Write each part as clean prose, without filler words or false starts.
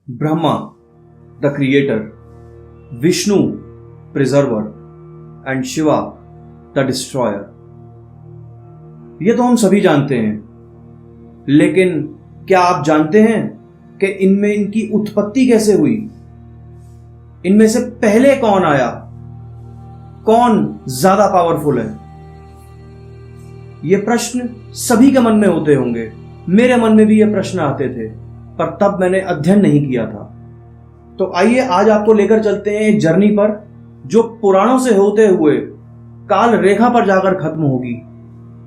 Brahma the creator, Vishnu preserver and Shiva the destroyer. ये तो हम सभी जानते हैं, लेकिन क्या आप जानते हैं कि इनमें इनकी उत्पत्ति कैसे हुई? इनमें से पहले कौन आया? कौन ज्यादा पावरफुल है? ये प्रश्न सभी के मन में होते होंगे। मेरे मन में भी ये प्रश्न आते थे, पर तब मैंने अध्ययन नहीं किया था। तो आइए आज आपको लेकर चलते हैं एक जर्नी पर, जो पुराणों से होते हुए काल रेखा पर जाकर खत्म होगी,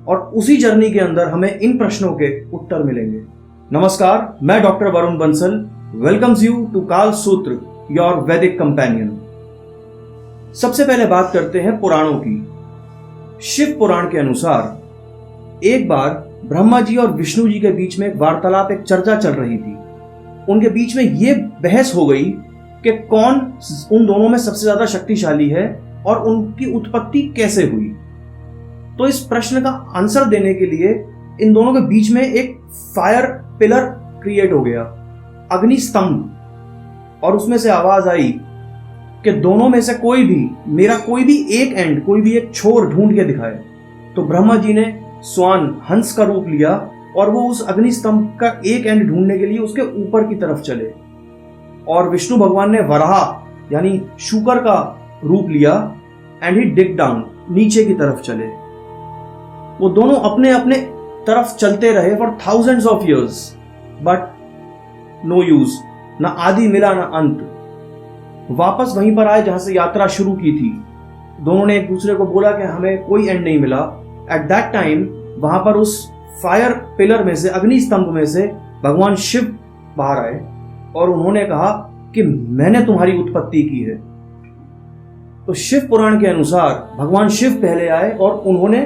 और उसी जर्नी के अंदर हमें इन प्रश्नों के उत्तर मिलेंगे। नमस्कार, मैं doctor Varun Bansal welcomes you to Kaal Sutra, your वैदिक कंपेनियन। सबसे पहले बात करते हैं पुराणों की। शिव पुराण के अनुसार एक बार ब्रह्मा जी और विष्णु जी के बीच में एक वार्तालाप, एक चर्चा चल रही थी। उनके बीच में यह बहस हो गई कि कौन उन दोनों में सबसे ज्यादा शक्तिशाली है और उनकी उत्पत्ति कैसे हुई। तो इस प्रश्न का आंसर देने के लिए इन दोनों के बीच में एक फायर पिलर क्रिएट हो गया, अग्नि स्तंभ, और उसमें से आवाज आई कि दोनों में से कोई भी मेरा कोई भी एक एंड, कोई भी एक छोर ढूंढ के दिखाए। तो ब्रह्मा जी ने स्वान, हंस का रूप लिया और वो उस अग्नि स्तंभ का एक एंड ढूंढने के लिए उसके ऊपर की तरफ चले, और विष्णु भगवान ने वराह यानी शूकर का रूप लिया एंड ही डिग डाउन, नीचे की तरफ चले। वो दोनों अपने अपने तरफ चलते रहे for thousands of years, but no use, ना आदि मिला ना अंत। वापस वहीं पर आए जहां से यात्रा शुरू की थी। दोनों ने एक दूसरे को बोला कि हमें कोई एंड नहीं मिला। एट दैट टाइम वहां पर उस फायर पिलर में से, अग्नि स्तंभ में से भगवान शिव बाहर आए और उन्होंने कहा कि मैंने तुम्हारी उत्पत्ति की है। तो शिव पुराण के अनुसार भगवान शिव पहले आए और उन्होंने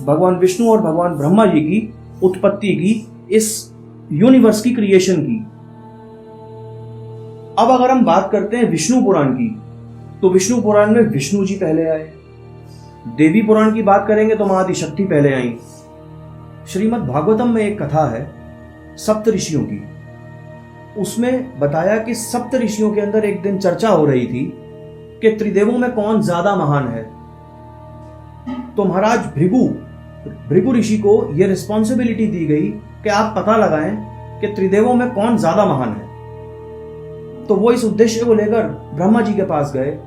भगवान विष्णु और भगवान ब्रह्मा जी की उत्पत्ति की, इस यूनिवर्स की क्रिएशन की। अब अगर हम बात करते हैं विष्णु पुराण की, तो विष्णु पुराण में विष्णु जी पहले आए। देवी पुराण की बात करेंगे तो मां आदिशक्ति पहले आई। श्रीमद् भागवतम में एक कथा है सप्त ऋषियों की। उसमें बताया कि सप्त ऋषियों के अंदर एक दिन चर्चा हो रही थी कि त्रिदेवों में कौन ज्यादा महान है। तो महाराज भृगु ऋषि को यह रिस्पॉन्सिबिलिटी दी गई कि आप पता लगाएं कि त्रिदेवों में कौन ज्यादा महान है। तो वो इस उद्देश्य को लेकर ब्रह्मा जी के पास गए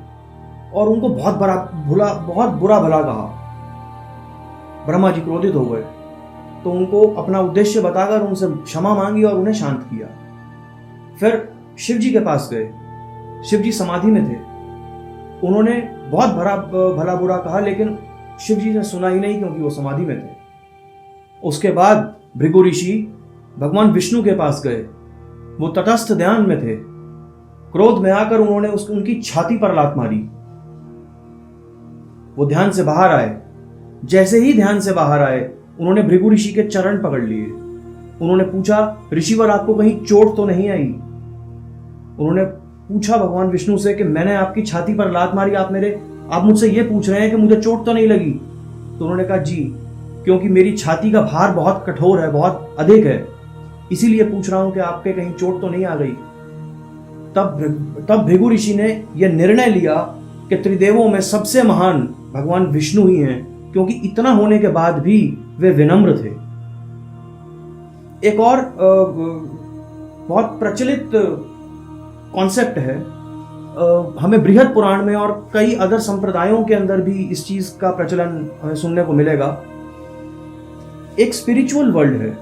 और उनको बहुत बुरा भला कहा। ब्रह्मा जी क्रोधित हो गए, तो उनको अपना उद्देश्य बताकर उनसे क्षमा मांगी और उन्हें शांत किया। फिर शिव जी के पास गए। शिव जी समाधि में थे। उन्होंने बहुत भला बुरा कहा, लेकिन शिव जी ने सुना ही नहीं, क्योंकि वो समाधि में थे। उसके बाद भृगु ऋषि भगवान विष्णु के पास गए। वो तटस्थ ध्यान में थे। क्रोध में आकर उन्होंने उनकी छाती पर लात मारी। वो ध्यान से बाहर आए। जैसे ही ध्यान से बाहर आए, उन्होंने भृगु ऋषि के चरण पकड़ लिए। उन्होंने पूछा, ऋषिवर आपको कहीं चोट तो नहीं आई? उन्होंने पूछा भगवान विष्णु से कि मैंने आपकी छाती पर लात मारी, आप मुझसे ये पूछ रहे हैं कि मुझे चोट तो नहीं लगी? तो उन्होंने कहा, जी, क्योंकि मेरी छाती का भार बहुत कठोर है, बहुत अधिक है, इसीलिए पूछ रहा हूं कि आपके कहीं चोट तो नहीं आ गई। तब भृगु ऋषि ने यह निर्णय लिया कि त्रिदेवों में सबसे महान भगवान विष्णु ही हैं, क्योंकि इतना होने के बाद भी वे विनम्र थे। एक और बहुत प्रचलित कॉन्सेप्ट है, हमें बृहद पुराण में और कई अदर संप्रदायों के अंदर भी इस चीज का प्रचलन हमें सुनने को मिलेगा। एक स्पिरिचुअल वर्ल्ड है,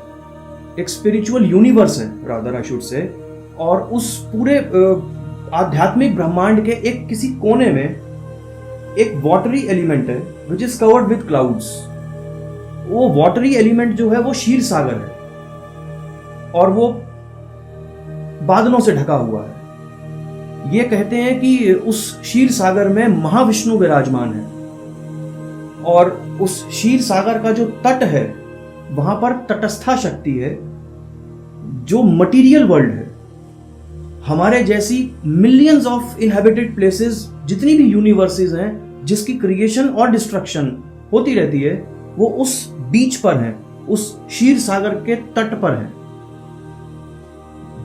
एक स्पिरिचुअल यूनिवर्स है, रादर आई शुड से, और उस पूरे आध्यात्मिक ब्रह्मांड के एक किसी कोने में एक वाटरी एलिमेंट है which is covered with clouds. वो वाटरी एलिमेंट जो है वो क्षीर सागर है और वो बादलों से ढका हुआ है। ये कहते हैं कि उस क्षीर सागर में महाविष्णु विराजमान है, और उस क्षीर सागर का जो तट है वहां पर तटस्था शक्ति है, जो मटीरियल वर्ल्ड है। हमारे जैसी मिलियंस ऑफ इनहेबिटेड प्लेसेस, जितनी भी यूनिवर्सेस हैं जिसकी क्रिएशन और डिस्ट्रक्शन होती रहती है, वो उस बीच पर है, उस क्षीर सागर के तट पर है।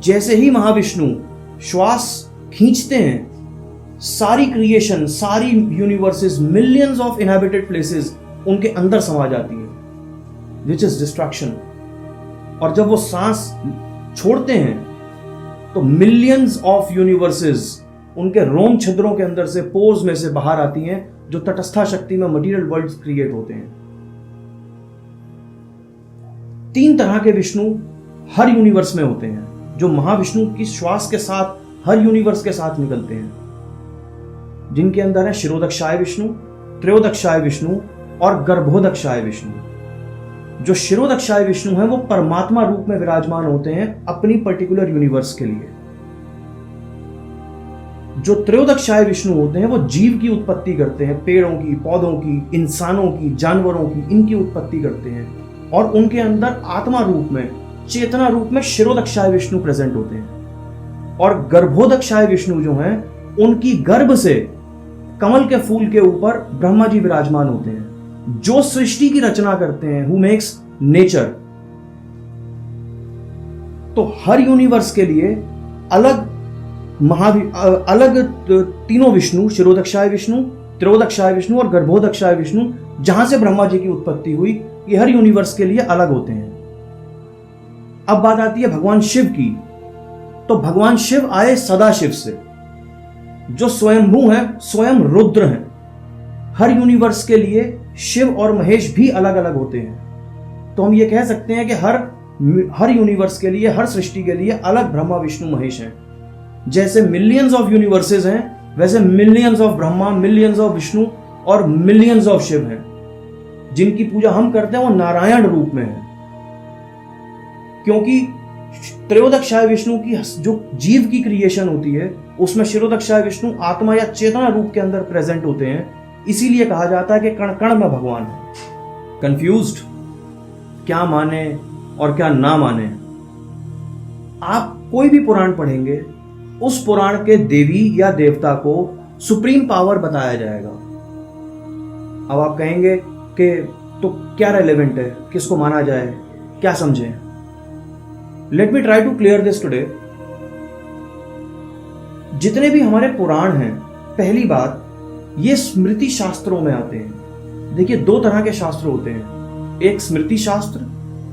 जैसे ही महाविष्णु श्वास खींचते हैं, सारी क्रिएशन, सारी universes, millions of inhabited places उनके अंदर समा जाती है, विच इज डिस्ट्रक्शन। और जब वो सांस छोड़ते हैं तो मिलियंस ऑफ यूनिवर्सेस उनके रोम छिद्रों के अंदर से, पोर्स में से बाहर आती हैं, जो तटस्था शक्ति में मटेरियल वर्ल्ड्स क्रिएट होते हैं। 3 तरह के विष्णु हर यूनिवर्स में होते हैं, जो महाविष्णु की श्वास के साथ हर यूनिवर्स के साथ निकलते हैं, जिनके अंदर है शिरोदक्षाय विष्णु, त्रयोदक्षाय विष्णु और गर्भोदक्षाय विष्णु। जो शिरोदक्षाय विष्णु है वो परमात्मा रूप में विराजमान होते हैं अपनी पर्टिकुलर यूनिवर्स के लिए। जो त्रयोदक्षाय विष्णु होते हैं वो जीव की उत्पत्ति करते हैं, पेड़ों की, पौधों की, इंसानों की, जानवरों की, इनकी उत्पत्ति करते हैं, और उनके अंदर आत्मा रूप में, चेतना रूप में शिरोदक्षाय विष्णु प्रेजेंट होते हैं। और गर्भोदक्षाय विष्णु जो हैं, उनकी गर्भ से कमल के फूल के ऊपर ब्रह्मा जी विराजमान होते हैं, जो सृष्टि की रचना करते हैं, हु मेक्स नेचर। तो हर यूनिवर्स के लिए अलग अलग 3 विष्णु, शिरोदक्षाय विष्णु, त्रयोदक्षाय विष्णु और गर्भोदक्षाय विष्णु, जहां से ब्रह्मा जी की उत्पत्ति हुई, ये हर यूनिवर्स के लिए अलग होते हैं। अब बात आती है भगवान शिव की। तो भगवान शिव आए सदाशिव से, जो स्वयंभू हैं, स्वयं रुद्र हैं। हर यूनिवर्स के लिए शिव और महेश भी अलग अलग होते हैं। तो हम ये कह सकते हैं कि हर यूनिवर्स के लिए, हर सृष्टि के लिए अलग ब्रह्मा विष्णु महेश हैं। जैसे मिलियंस ऑफ यूनिवर्सेस हैं, वैसे millions of Brahma, millions of Vishnu और मिलियंस ऑफ शिव हैं। जिनकी पूजा हम करते हैं वो नारायण रूप में है, क्योंकि त्रयोदक्षाय विष्णु की जो जीव की क्रिएशन होती है, उसमें शिरोदक्षाय विष्णु आत्मा या चेतना रूप के अंदर प्रेजेंट होते हैं। इसीलिए कहा जाता है कि कण कण में भगवान है। कंफ्यूज्ड, क्या माने और क्या ना माने? आप कोई भी पुराण पढ़ेंगे, उस पुराण के देवी या देवता को सुप्रीम पावर बताया जाएगा। अब आप कहेंगे कि तो क्या रेलेवेंट है, किसको माना जाए, क्या समझें? Let me try to clear this today. जितने भी हमारे पुराण हैं, पहली बात, ये स्मृति शास्त्रों में आते हैं। देखिए, 2 तरह के शास्त्र होते हैं, एक स्मृति शास्त्र,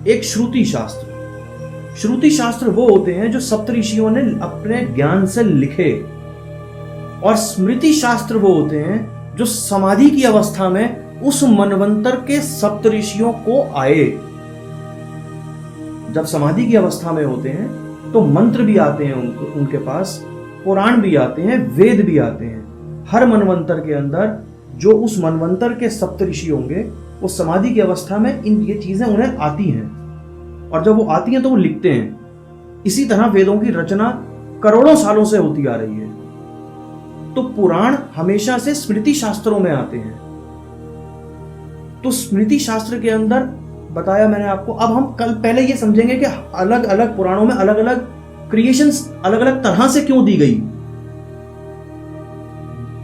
एक श्रुति शास्त्र। श्रुति शास्त्र वो होते हैं जो सप्तऋषियों ने अपने ज्ञान से लिखे, और स्मृति शास्त्र वो होते हैं जो समाधि की अवस्था में उस मनवंतर के सप्तऋषियों को आए। जब समाधि की अवस्था में होते हैं तो मंत्र भी आते हैं उनके पास, पुराण भी आते हैं, वेद भी आते हैं। हर मनवंतर के अंदर जो उस मनवंतर के सप्तऋषि होंगे, वो समाधि की अवस्था में ये चीजें उन्हें आती हैं, और जब वो आती हैं तो वो लिखते हैं। इसी तरह वेदों की रचना करोड़ों सालों से होती आ रही है। तो पुराण हमेशा से स्मृति शास्त्रों में आते हैं। तो स्मृति शास्त्र के अंदर बताया मैंने आपको। अब हम कल पहले ये समझेंगे कि अलग अलग पुराणों में अलग अलग क्रिएशंस अलग अलग तरह से क्यों दी गई।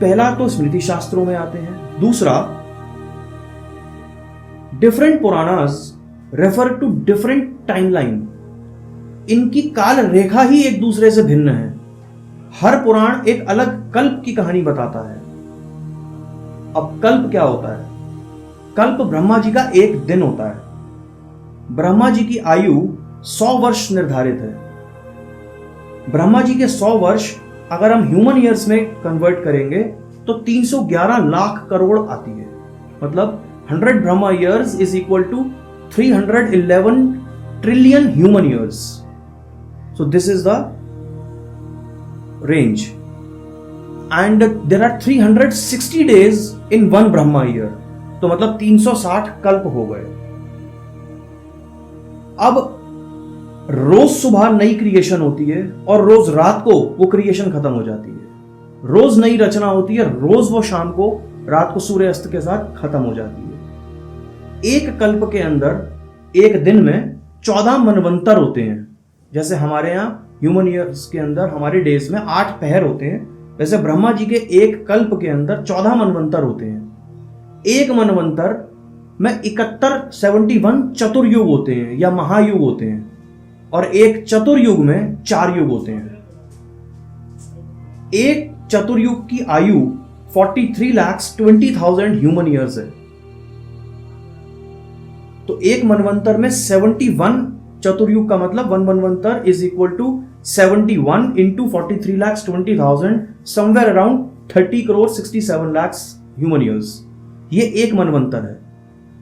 पहला तो स्मृति शास्त्रों में आते हैं। दूसरा, different Puranas refer to different timeline. इनकी काल रेखा ही एक दूसरे से भिन्न है। हर पुराण एक अलग कल्प की कहानी बताता है। अब कल्प क्या होता है? कल्प ब्रह्मा जी का एक दिन होता है। ब्रह्मा जी की आयु 100 वर्ष निर्धारित है। ब्रह्मा जी के 100 वर्ष अगर हम ह्यूमन ईयर्स में कन्वर्ट करेंगे तो 311 लाख करोड़ आती है। मतलब 100 Brahma years is equal to 311 trillion human years. So this is the range, and there are 360 days in 1 Brahma year. तो मतलब 360 कल्प हो गए। अब रोज सुबह नई क्रिएशन होती है और रोज रात को वो क्रिएशन खत्म हो जाती है। रोज नई रचना होती है, रोज वो शाम को, रात को सूर्य अस्त के साथ खत्म हो जाती है। एक कल्प के अंदर एक दिन में 14 मनवंतर होते हैं। जैसे हमारे यहाँ ह्यूमन ईयर्स के अंदर हमारे डेज में 8 पहर होते हैं, वैसे ब्रह्मा जी के एक कल्प के अंदर 14 मनवंतर होते हैं। एक मनवंतर में 71 चतुर्युग होते हैं या महायुग होते हैं, और एक चतुर्युग में 4 युग होते हैं। एक चतुर्युग की आयु 43,20,000 ह्यूमन ईयर्स है। तो एक मनवंतर में 71 चतुर्युग का मतलब 1 मनवंतर is equal to 71 into 43,20,000, somewhere around 30 crore 67 lakh human years. ये एक मनवंतर है।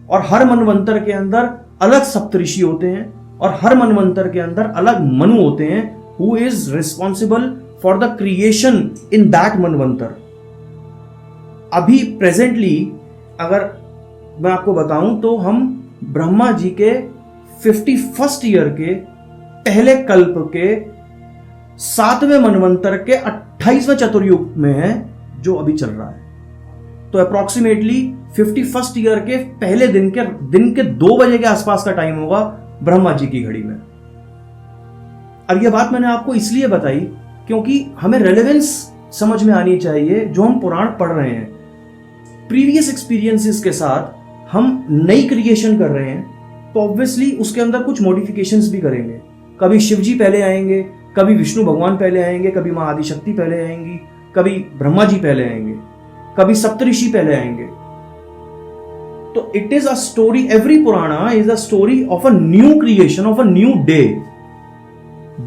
और हर मनवंतर के अंदर अलग सप्तऋषि होते हैं और हर मनवंतर के अंदर अलग मनु होते हैं, who is responsible for the creation in that मनवंतर। अभी प्रेजेंटली अगर मैं आपको बताऊं तो हम ब्रह्मा जी के 51st ईयर के पहले कल्प के 7वें मनवंतर के 28वें चतुर्युग में है जो अभी चल रहा है। तो अप्रोक्सीमेटली 51st ईयर के पहले दिन के 2 बजे के आसपास का टाइम होगा ब्रह्मा जी की घड़ी में। अब यह बात मैंने आपको इसलिए बताई क्योंकि हमें रेलेवेंस समझ में आनी चाहिए जो हम पुराण पढ़ रहे हैं। प्रीवियस एक्सपीरियंसेस के साथ हम नई क्रिएशन कर रहे हैं तो ऑब्वियसली उसके अंदर कुछ मॉडिफिकेशंस भी करेंगे। कभी शिव जी पहले आएंगे, कभी विष्णु भगवान पहले आएंगे, कभी मां आदिशक्ति पहले आएंगी, कभी ब्रह्मा जी पहले आएंगे, कभी सप्तऋषि पहले आएंगे। तो it is a story, every Purana is a story of a new creation, of a new day.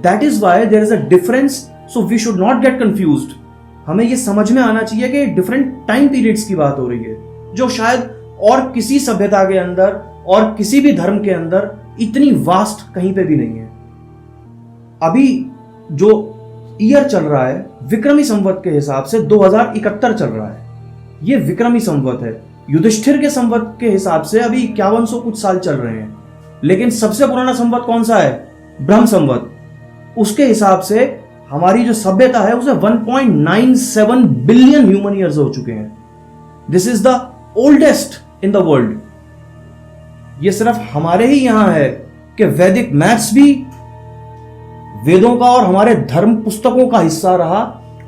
That is why there is a difference, so we should not get confused. हमें यह समझ में आना चाहिए कि डिफरेंट टाइम पीरियड्स की बात हो रही है जो शायद और किसी सभ्यता के अंदर और किसी भी धर्म के अंदर इतनी वास्ट कहीं पे भी नहीं है। अभी जो ईयर चल रहा है विक्रमी संवत के हिसाब से 2071 चल रहा है। ये विक्रमी संवत है। युधिष्ठिर के संवत के हिसाब से अभी 5100 कुछ साल चल रहे हैं। लेकिन सबसे पुराना संवत कौन सा है? ब्रह्म संवत। उसके हिसाब से हमारी जो सभ्यता है उसे 1.97 बिलियन ह्यूमन ईयर्स हो चुके हैं। This is the oldest in the world. ये सिर्फ हमारे ही यहां है कि वैदिक मैथ्स भी वेदों का और हमारे धर्म पुस्तकों का हिस्सा रहा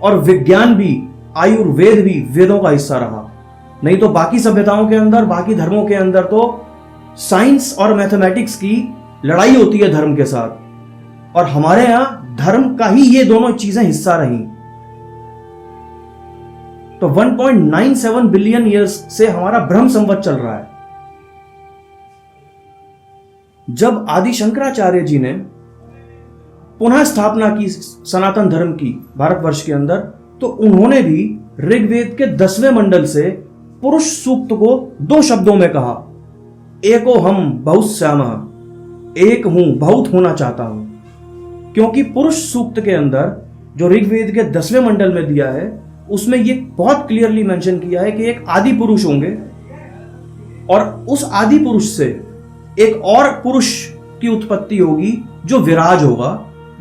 और विज्ञान भी, आयुर्वेद भी वेदों का हिस्सा रहा। नहीं तो बाकी सभ्यताओं के अंदर, बाकी धर्मों के अंदर तो साइंस और मैथमेटिक्स की लड़ाई होती है धर्म के साथ, और हमारे यहां धर्म का ही ये दोनों चीजें हिस्सा रही। तो 1.97 बिलियन ईयर्स से हमारा ब्रह्म संवत चल रहा है। जब आदि शंकराचार्य जी ने पुनः स्थापना की सनातन धर्म की भारतवर्ष के अंदर, तो उन्होंने भी ऋग्वेद के 10वें मंडल से पुरुष सूक्त को 2 शब्दों में कहा, एको हम बहुत श्यामः, एक हूं बहुत होना चाहता हूं। क्योंकि पुरुष सूक्त के अंदर जो ऋग्वेद के 10वें मंडल में दिया है उसमें ये बहुत क्लियरली मेंशन किया है कि एक आदि पुरुष होंगे और उस आदि पुरुष से एक और पुरुष की उत्पत्ति होगी जो विराज होगा,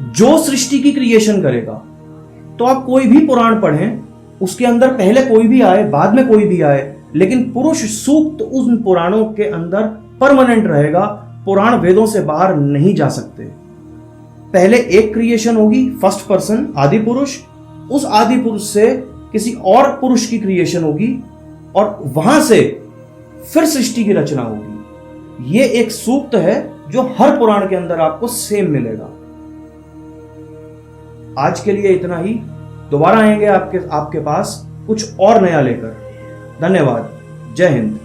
जो सृष्टि की क्रिएशन करेगा। तो आप कोई भी पुराण पढ़ें, उसके अंदर पहले कोई भी आए, बाद में कोई भी आए, लेकिन पुरुष सूक्त उन पुराणों के अंदर परमानेंट रहेगा। पुराण वेदों से बाहर नहीं जा सकते। पहले एक क्रिएशन होगी, फर्स्ट पर्सन आदि पुरुष, उस आदि पुरुष से किसी और पुरुष की क्रिएशन होगी और वहां से फिर सृष्टि की रचना होगी। ये एक सूक्त है जो हर पुराण के अंदर आपको सेम मिलेगा। आज के लिए इतना ही। दोबारा आएंगे आपके पास कुछ और नया लेकर। धन्यवाद। जय हिंद।